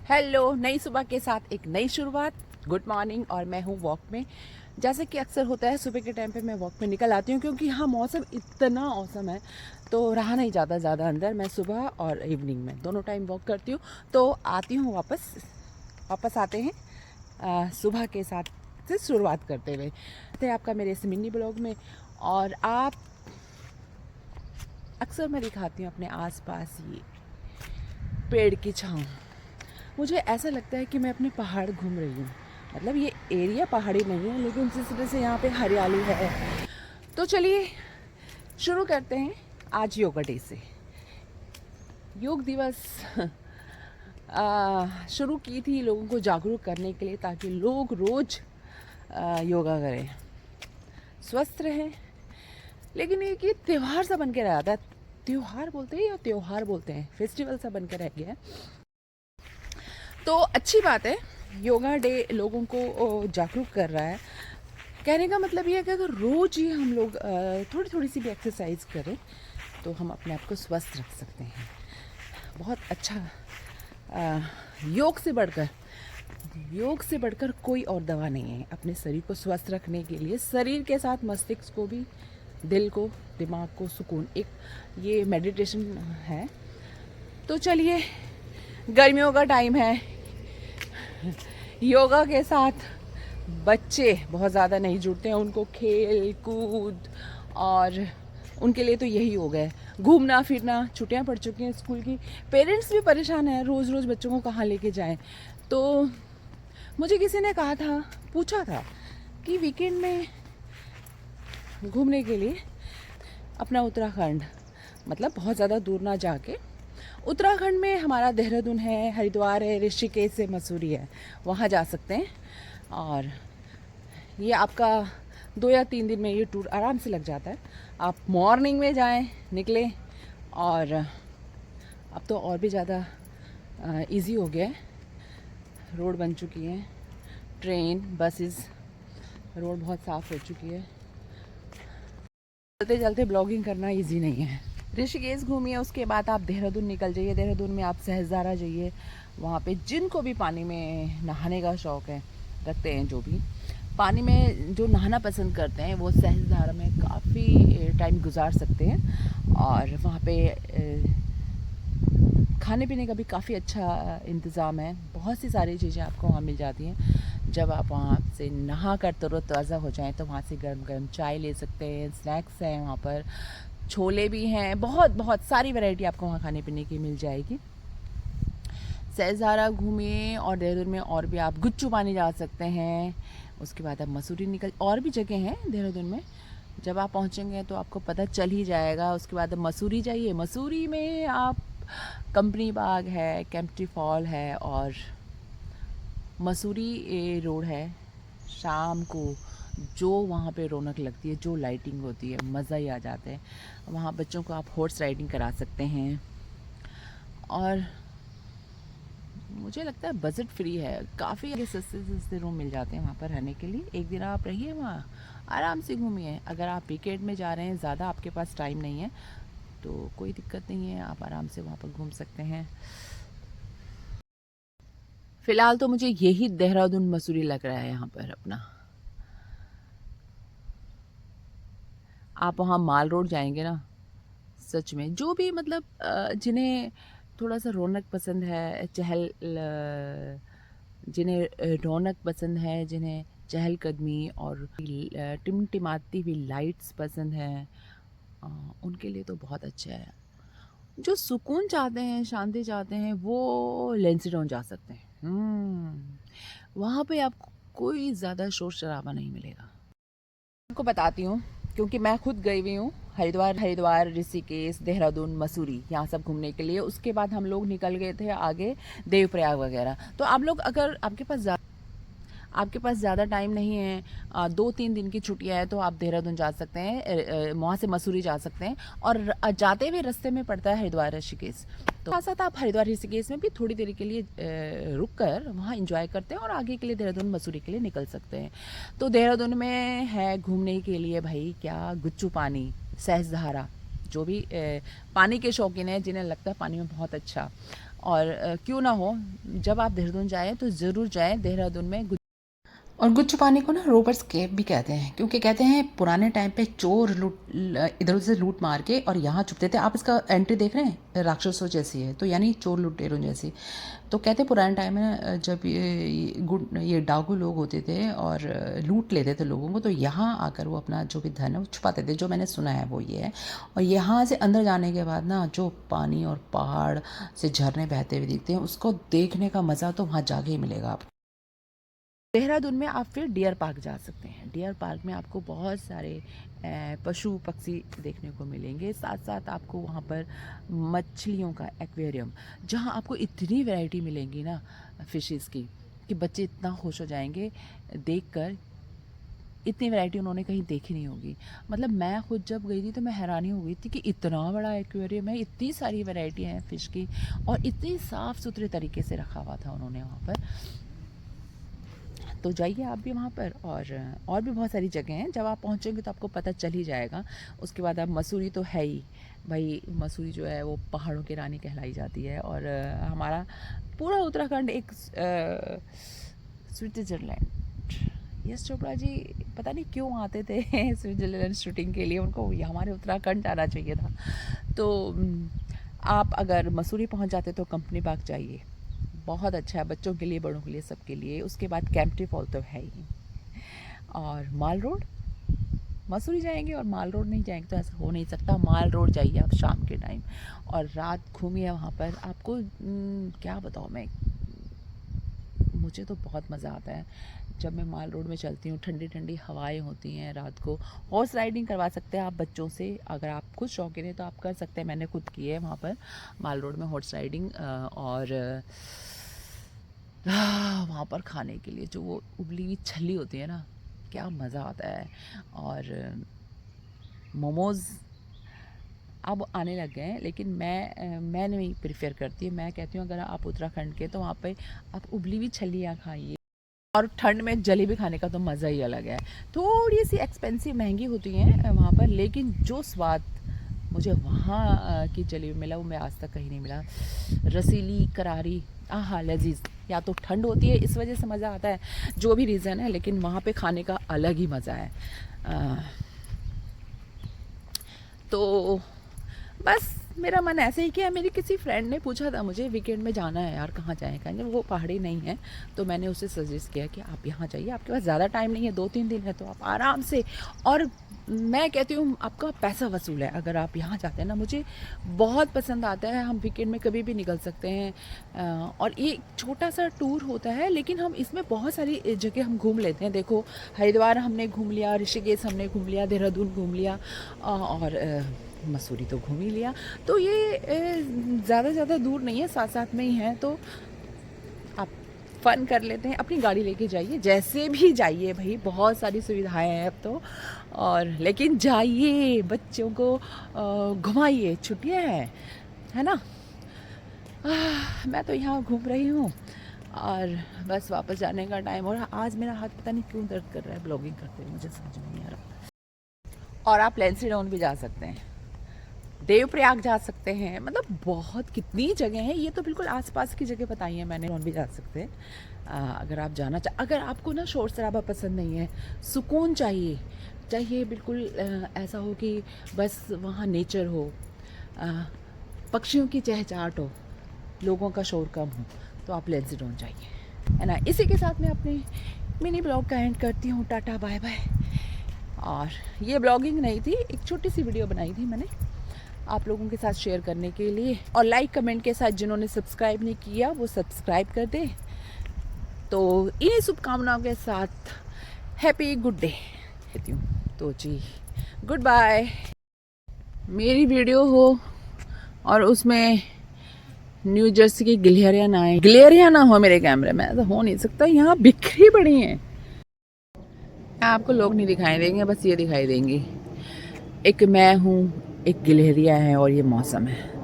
Hello, नई सुबह के साथ एक नई शुरुआत। Good morning. और मैं हूँ वॉक में। जैसे कि अक्सर होता है सुबह के टाइम पे मैं वॉक में निकल आती हूँ, क्योंकि यहाँ मौसम इतना औसम है तो रहा नहीं जाता ज़्यादा अंदर। मैं सुबह और इवनिंग में दोनों टाइम वॉक करती हूँ। तो आती हूँ वापस आते हैं सुबह के साथ से शुरुआत करते हुए। तो आपका मेरे इस मिनी ब्लॉग में। और आप अक्सर मैं दिखाती हूँ अपने आसपास ये पेड़ की छाँव। मुझे ऐसा लगता है कि मैं अपने पहाड़ घूम रही हूँ। मतलब ये एरिया पहाड़ी नहीं है, लेकिन जिस तरह से यहाँ पे हरियाली है। तो चलिए शुरू करते हैं आज योगा डे से। योग दिवस शुरू की थी लोगों को जागरूक करने के लिए, ताकि लोग रोज़ योगा करें, स्वस्थ रहें। लेकिन ये त्यौहार सा बन के रह जाता है। त्यौहार बोलते हैं या त्यौहार बोलते हैं, फेस्टिवल सा बन के रह गया है। तो अच्छी बात है, योगा डे लोगों को जागरूक कर रहा है। कहने का मतलब ये है कि अगर रोज़ ही हम लोग थोड़ी थोड़ी सी भी एक्सरसाइज करें तो हम अपने आप को स्वस्थ रख सकते हैं। बहुत अच्छा। योग से बढ़कर कोई और दवा नहीं है अपने शरीर को स्वस्थ रखने के लिए। शरीर के साथ मस्तिष्क को भी, दिल को, दिमाग को सुकून, एक ये मेडिटेशन है। तो चलिए, गर्मियों का टाइम है, योगा के साथ बच्चे बहुत ज़्यादा नहीं जुड़ते हैं। उनको खेल कूद और उनके लिए तो यही हो गया, घूमना फिरना। छुट्टियां पड़ चुकी हैं स्कूल की। पेरेंट्स भी परेशान हैं, रोज़ रोज़ बच्चों को कहाँ लेके जाएं। तो मुझे किसी ने कहा था, पूछा था कि वीकेंड में घूमने के लिए अपना उत्तराखंड, मतलब बहुत ज़्यादा दूर ना जाके, उत्तराखंड में हमारा देहरादून है, हरिद्वार है, ऋषिकेश से मसूरी है, वहाँ जा सकते हैं। और ये आपका 2 या 3 दिन में ये टूर आराम से लग जाता है। आप मॉर्निंग में जाएं, निकलें। और अब तो और भी ज़्यादा इजी हो गया है, रोड बन चुकी है, ट्रेन बसेस, रोड बहुत साफ़ हो चुकी है। चलते चलते ब्लॉगिंग करना इजी नहीं है। ऋषिकेश घूमिए, उसके बाद आप देहरादून निकल जाइए। देहरादून में आप सहस्त्रधारा जाइए। वहाँ पे जिनको भी पानी में नहाने का शौक़ है, रखते हैं, जो भी पानी में जो नहाना पसंद करते हैं, वो सहस्त्रधारा में काफ़ी टाइम गुजार सकते हैं। और वहाँ पे खाने पीने का भी काफ़ी अच्छा इंतज़ाम है। बहुत सी सारी चीज़ें आपको वहाँ मिल जाती हैं। जब आप वहाँ से नहा कर तरोताज़ा हो जाएं तो वहाँ से गर्म गर्म चाय ले सकते हैं, स्नैक्स हैं वहाँ पर, छोले भी हैं, बहुत बहुत सारी वैरायटी आपको वहाँ खाने पीने की मिल जाएगी। सहस्त्रधारा घूमिए। और देहरादून में और भी आप गुच्चू पानी जा सकते हैं। उसके बाद आप मसूरी निकल, और भी जगह हैं देहरादून में, जब आप पहुँचेंगे तो आपको पता चल ही जाएगा। उसके बाद मसूरी जाइए। मसूरी में आप कंपनी बाग है, कैंपटी फॉल है, और मसूरी रोड है। शाम को जो वहाँ पे रौनक लगती है, जो लाइटिंग होती है, मज़ा ही आ जाता है। वहाँ बच्चों को आप हॉर्स राइडिंग करा सकते हैं। और मुझे लगता है बजट फ्री है, काफ़ी सस्ते सस्ते रूम मिल जाते हैं वहाँ पर रहने के लिए। एक दिन आप रहिए वहाँ, आराम से घूमिए। अगर आप वीकेंड में जा रहे हैं, ज़्यादा आपके पास टाइम नहीं है, तो कोई दिक्कत नहीं है, आप आराम से वहाँ पर घूम सकते हैं। फ़िलहाल तो मुझे यही देहरादून मसूरी लग रहा है यहाँ पर अपना। आप वहाँ माल रोड जाएंगे ना, सच में जो भी मतलब जिन्हें थोड़ा सा रौनक पसंद है, जिन्हें रौनक पसंद है, जिन्हें चहलकदमी और टिमटिमाती हुई लाइट्स पसंद हैं, उनके लिए तो बहुत अच्छा है। जो सुकून चाहते हैं, शांति चाहते हैं, वो लेंसीडोन जा सकते हैं। वहाँ पे आपको कोई ज़्यादा शोर शराबा नहीं मिलेगा। आपको बताती हूँ, क्योंकि मैं खुद गई हुई हूँ हरिद्वार, ऋषिकेश, देहरादून, मसूरी, यहाँ सब घूमने के लिए। उसके बाद हम लोग निकल गए थे आगे देवप्रयाग वगैरह। तो आप लोग, अगर आपके पास ज़्यादा टाइम नहीं है, 2-3 दिन की छुट्टियाँ हैं, तो आप देहरादून जा सकते हैं, वहाँ से मसूरी जा सकते हैं। और जाते हुए रास्ते में पड़ता है हरिद्वार ऋषिकेश। तो साथ साथ आप हरिद्वार ऋषिकेश में भी थोड़ी देर के लिए रुक कर वहाँ इंजॉय करते हैं, और आगे के लिए देहरादून मसूरी के लिए निकल सकते हैं। तो देहरादून में है घूमने के लिए भाई क्या, गुच्चू पानी, सहस्त्रधारा, जो भी पानी के शौकीन हैं, जिन्हें लगता है पानी में बहुत अच्छा। और क्यों ना हो, जब आप देहरादून जाएँ तो ज़रूर जाएँ देहरादून में। और गुच्चू पानी को ना रोबर्स केव भी कहते हैं, क्योंकि कहते हैं पुराने टाइम पे चोर इधर उधर से लूट मार के और यहाँ छुपते थे। आप इसका एंट्री देख रहे हैं, राक्षसों जैसी है, तो यानी चोर लुटेरों जैसी। तो कहते हैं पुराने टाइम में जब ये डाकू लोग होते थे और लूट लेते थे लोगों को, तो यहाँ आकर वो अपना जो भी धन है वो छुपाते थे। जो मैंने सुना है वो ये है। और यहाँ से अंदर जाने के बाद ना जो पानी और पहाड़ से झरने बहते हुए दिखते हैं, उसको देखने का मज़ा तो वहाँ जाके ही मिलेगा आपको। देहरादून में आप फिर डियर पार्क जा सकते हैं। डियर पार्क में आपको बहुत सारे पशु पक्षी देखने को मिलेंगे, साथ साथ आपको वहाँ पर मछलियों का एक्वेरियम, जहाँ आपको इतनी वैरायटी मिलेंगी ना फिशेस की कि बच्चे इतना खुश हो जाएंगे देखकर। इतनी वैरायटी उन्होंने कहीं देखी नहीं होगी। मतलब मैं खुद जब गई थी तो मैं हैरानी हो गई थी कि इतना बड़ा एक्वेरियम है, इतनी सारी वैरायटी हैं फ़िश की, और इतनी साफ़ सुथरे तरीके से रखा हुआ था उन्होंने वहाँ पर। तो जाइए आप भी वहाँ पर। और भी बहुत सारी जगह हैं, जब आप पहुँचेंगे तो आपको पता चल ही जाएगा। उसके बाद अब मसूरी तो है ही भाई, मसूरी जो है वो पहाड़ों की रानी कहलाई जाती है। और हमारा पूरा उत्तराखंड एक स्विट्ज़रलैंड। यश चोपड़ा जी पता नहीं क्यों आते थे स्विट्ज़रलैंड शूटिंग के लिए, उनको हमारे उत्तराखंड जाना चाहिए था। तो आप अगर मसूरी पहुँच जाते तो कंपनी बाग जाइए, बहुत अच्छा है बच्चों के लिए, बड़ों के लिए, सबके लिए। उसके बाद कैंपटी फॉल तो है ही। और माल रोड, मसूरी जाएंगे और माल रोड नहीं जाएंगे तो ऐसा हो नहीं सकता। माल रोड जाइए आप शाम के टाइम और रात घूमिए वहाँ पर। आपको क्या बताऊँ मैं, मुझे तो बहुत मज़ा आता है जब मैं माल रोड में चलती हूँ। ठंडी ठंडी हवाएं होती हैं रात को। हॉर्स राइडिंग करवा सकते हैं आप बच्चों से, अगर आप खुद शौकीन हैं तो आप कर सकते हैं। मैंने खुद की है वहाँ पर माल रोड में हॉर्स राइडिंग। और वहाँ पर खाने के लिए जो वो उबली हुई छल्ली होती है ना, क्या मज़ा आता है। और मोमोज़ अब आने लग गए हैं, लेकिन मैं नहीं प्रेफर करती। मैं कहती हूँ अगर आप उत्तराखंड के तो वहाँ पे आप उबली हुई छल्लियाँ खाइए। और ठंड में जलेबी खाने का तो मज़ा ही अलग है। थोड़ी सी एक्सपेंसिव, महंगी होती हैं वहाँ पर, लेकिन जो स्वाद मुझे वहाँ की जलेबी मिला वो मैं आज तक कहीं नहीं मिला। रसीली, करारी, आहा लजीज। या तो ठंड होती है इस वजह से मज़ा आता है, जो भी रीज़न है, लेकिन वहाँ पे खाने का अलग ही मज़ा है। तो बस मेरा मन ऐसे ही किया। मेरी किसी फ्रेंड ने पूछा था मुझे वीकेंड में जाना है यार, कहाँ जाएँ कहेंगे, वो पहाड़ी नहीं है। तो मैंने उसे सजेस्ट किया कि आप यहाँ जाइए, आपके पास ज़्यादा टाइम नहीं है, 2-3 दिन है, तो आप आराम से। और मैं कहती हूँ आपका पैसा वसूल है अगर आप यहाँ जाते हैं ना। मुझे बहुत पसंद आता है, हम वीकेंड में कभी भी निकल सकते हैं। और ये छोटा सा टूर होता है, लेकिन हम इसमें बहुत सारी जगह हम घूम लेते हैं। देखो हरिद्वार हमने घूम लिया, ऋषिकेश हमने घूम लिया, देहरादून घूम लिया, और मसूरी तो घूम ही लिया। तो ये ज़्यादा ज़्यादा दूर नहीं है, साथ साथ में ही है। तो आप फ़न कर लेते हैं। अपनी गाड़ी लेके जाइए, जैसे भी जाइए भाई, बहुत सारी सुविधाएं हैं अब तो। और लेकिन जाइए, बच्चों को घुमाइए, छुट्टियां हैं, है ना। मैं तो यहाँ घूम रही हूँ और बस वापस जाने का टाइम। और आज मेरा हाथ पता नहीं क्यों दर्द कर रहा है ब्लॉगिंग करते हुए, मुझे समझ में नहीं आ रहा। और आप लेंसी डाउन भी जा सकते हैं, देवप्रयाग जा सकते हैं, मतलब बहुत कितनी जगह हैं। ये तो बिल्कुल आसपास की जगह बताई है मैंने। भी जा सकते हैं अगर आप जाना अगर आपको ना शोर शराबा पसंद नहीं है, सुकून चाहिए, चाहिए बिल्कुल ऐसा हो कि बस वहाँ नेचर हो, पक्षियों की चहचहाट हो, लोगों का शोर कम हो, तो आप लेंसीडोन जाइए, है ना। इसी के साथ मैं अपने मिनी ब्लॉग का एंड करती हूँ। Tata bye bye. और ये ब्लॉगिंग नहीं थी, एक छोटी सी वीडियो बनाई थी मैंने आप लोगों के साथ शेयर करने के लिए। और लाइक कमेंट के साथ जिन्होंने सब्सक्राइब नहीं किया वो सब्सक्राइब कर दे। तो इन्हीं शुभकामनाओं के साथ हैप्पी गुड डे कहती हूँ। तो जी गुड बाय। मेरी वीडियो हो और उसमें न्यू जर्सी की गिलहरियाँ ना आए, गिलहरियाँ ना हो मेरे कैमरे में, ऐसा हो नहीं सकता। यहाँ बिखरी पड़ी हैं। आपको लोग नहीं दिखाई देंगे, बस ये दिखाई देंगे, एक मैं हूँ, एक गिलहरिया है और ये मौसम है।